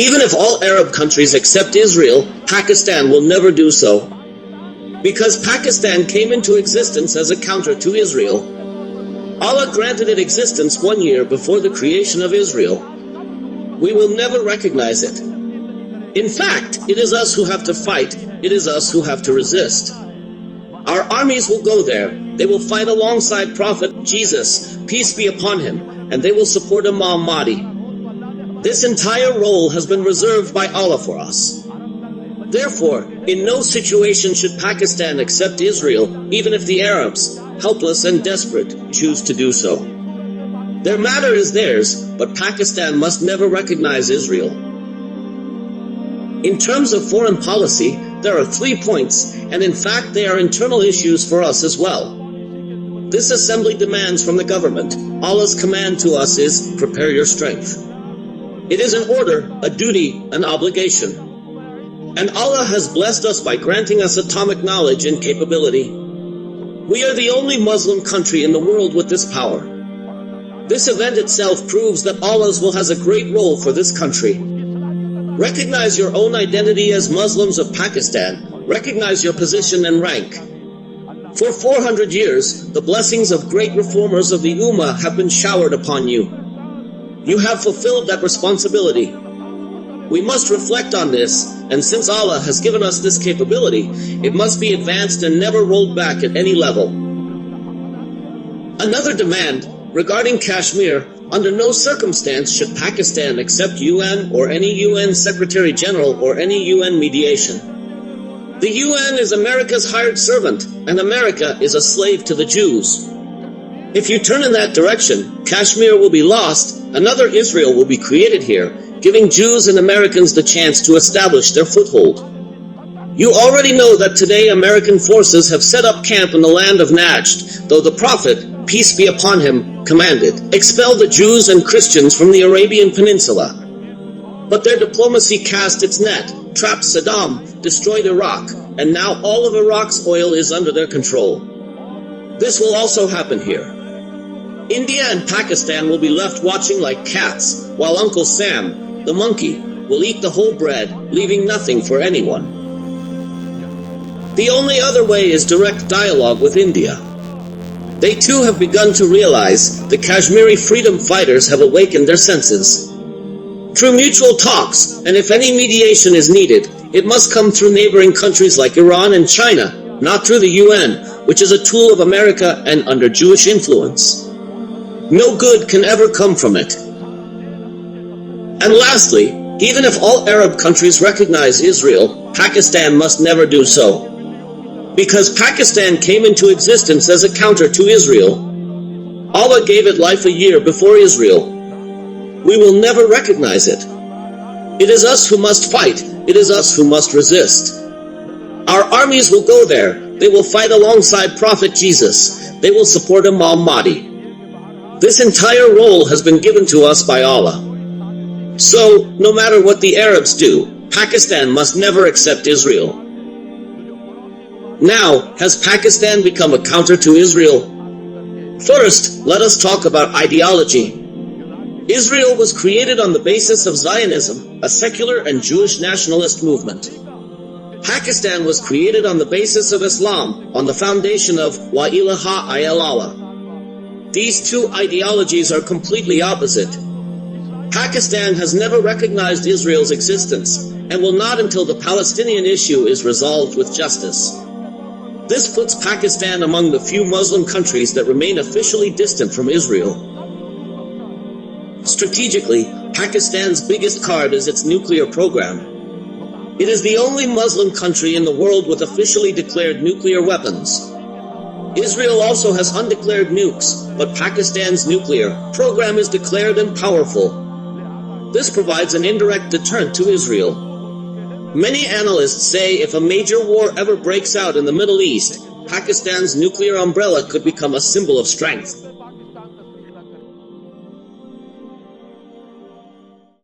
Even if all Arab countries accept Israel, Pakistan will never do so. Because Pakistan came into existence as a counter to Israel. Allah granted it existence 1 year before the creation of Israel. We will never recognize it. In fact, it is us who have to fight, it is us who have to resist. Our armies will go there, they will fight alongside Prophet Jesus, peace be upon him, and they will support Imam Mahdi. This entire role has been reserved by Allah for us. Therefore, in no situation should Pakistan accept Israel, even if the Arabs, helpless and desperate, choose to do so. Their matter is theirs, but Pakistan must never recognize Israel. In terms of foreign policy, there are 3 points, and in fact they are internal issues for us as well. This assembly demands from the government. Allah's command to us is, prepare your strength. It is an order, a duty, an obligation. And Allah has blessed us by granting us atomic knowledge and capability. We are the only Muslim country in the world with this power. This event itself proves that Allah has a great role for this country. Recognize your own identity as Muslims of Pakistan. Recognize your position and rank. For 400 years, the blessings of great reformers of the Ummah have been showered upon you. You have fulfilled that responsibility. We must reflect on this, and since Allah has given us this capability, it must be advanced and never rolled back at any level. Another demand, regarding Kashmir, under no circumstance should Pakistan accept UN or any UN Secretary General or any UN mediation. The UN is America's hired servant, and America is a slave to the Jews. If you turn in that direction, Kashmir will be lost, another Israel will be created here, giving Jews and Americans the chance to establish their foothold. You already know that today American forces have set up camp in the land of Najd, though the Prophet, peace be upon him, commanded, expel the Jews and Christians from the Arabian Peninsula. But their diplomacy cast its net, trapped Saddam, destroyed Iraq, and now all of Iraq's oil is under their control. This will also happen here. India and Pakistan will be left watching like cats, while Uncle Sam, the monkey, will eat the whole bread, leaving nothing for anyone. The only other way is direct dialogue with India. They too have begun to realize the Kashmiri freedom fighters have awakened their senses. Through mutual talks, and if any mediation is needed, it must come through neighboring countries like Iran and China, not through the UN, which is a tool of America and under Jewish influence. No good can ever come from it. And lastly, even if all Arab countries recognize Israel, Pakistan must never do so. Because Pakistan came into existence as a counter to Israel. Allah gave it life a year before Israel. We will never recognize it. It is us who must fight. It is us who must resist. Our armies will go there. They will fight alongside Prophet Jesus. They will support Imam Mahdi. This entire role has been given to us by Allah. So, no matter what the Arabs do, Pakistan must never accept Israel. Now, has Pakistan become a counter to Israel? First, let us talk about ideology. Israel was created on the basis of Zionism, a secular and Jewish nationalist movement. Pakistan was created on the basis of Islam, on the foundation of Wa ilaha illallah. These two ideologies are completely opposite. Pakistan has never recognized Israel's existence, and will not until the Palestinian issue is resolved with justice. This puts Pakistan among the few Muslim countries that remain officially distant from Israel. Strategically, Pakistan's biggest card is its nuclear program. It is the only Muslim country in the world with officially declared nuclear weapons. Israel also has undeclared nukes, but Pakistan's nuclear program is declared and powerful. This provides an indirect deterrent to Israel. Many analysts say if a major war ever breaks out in the Middle East, Pakistan's nuclear umbrella could become a symbol of strength.